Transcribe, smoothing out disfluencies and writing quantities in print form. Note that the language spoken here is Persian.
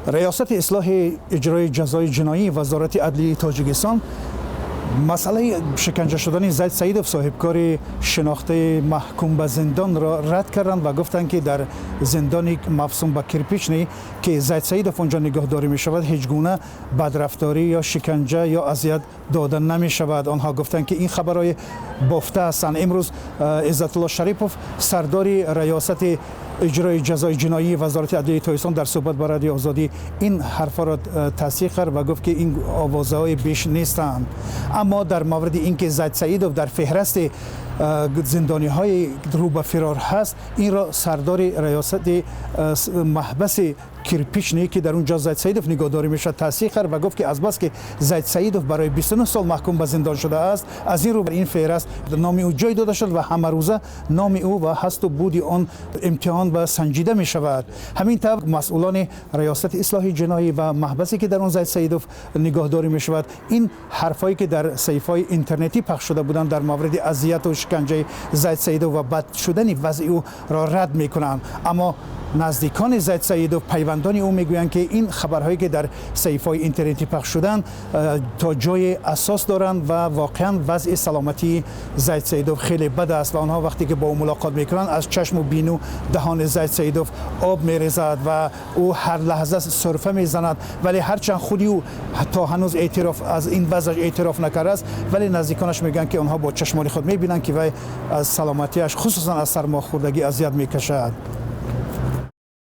ریاست اصلاح اجرای جزای جنایی وزارت عدلیه تاجیکستان مسئله شکنجه شدن زید سعیدوف صاحبکار شناخته محکوم به زندان را رد کردند و گفتند که در زندان مفصول به کرپیچنی که زید سعیدوف اونجا نگهداری می شود هیچ گونه بدرفتاری یا شکنجه یا اذیت داده نمی شود. آنها گفتند که این خبرهای بافته هستند. امروز عزت الله شریپوف سردار ریاست اجرای جزای جنایی وزارت عدلیه تاجیکستان در صحبت با رادیو آزادی این حرفا را تصدیق کرد و گفت که این آوازهای بیش نیستند. اما در مورد اینکه زید سعیدوف در فهرست زندانی های رو به فرار هست، این را سردار ریاست محبس کرپیچنی که در اونجا زید سعیدوف نگهداری میشه تصدیق کرد و گفت که از بس که زید سعیدوف برای 29 سال محکوم به زندان شده است، از این رو بر این فهرست نام او جای داده شد و همه روزه نام او و هست و بودی آن امتحان و سنجیده می شود. همین طور مسئولان ریاست اصلاح جنایی و محبسی که در اون زید سعیدوف نگهداری می شود این حرفایی که در صفحات اینترنتی پخش شده بودند در مورد اذیت و شکنجه زید سعیدوف و بد شدن وضع او را رد می کنند. اما نزدیکان زید سعیدوف پیوندان او میگویند که این خبرهایی که در صفحات اینترنتی پخش شدند تا جای اساس دارند و واقعا وضع سلامتی زید سعیدوف خیلی بد است و آنها وقتی که با او ملاقات میکنند از چشم و بینو دهان زید سعیدوف آب میریزد و او هر لحظه سرفه میزند، ولی هرچند خودی او تا هنوز اعتراف از این وضع اعتراف نکرده است، ولی نزدیکانش میگن که آنها با چشمان خود میبینند که وی از سلامتیش خصوصا از سرماخوردگی اذیت میکشد.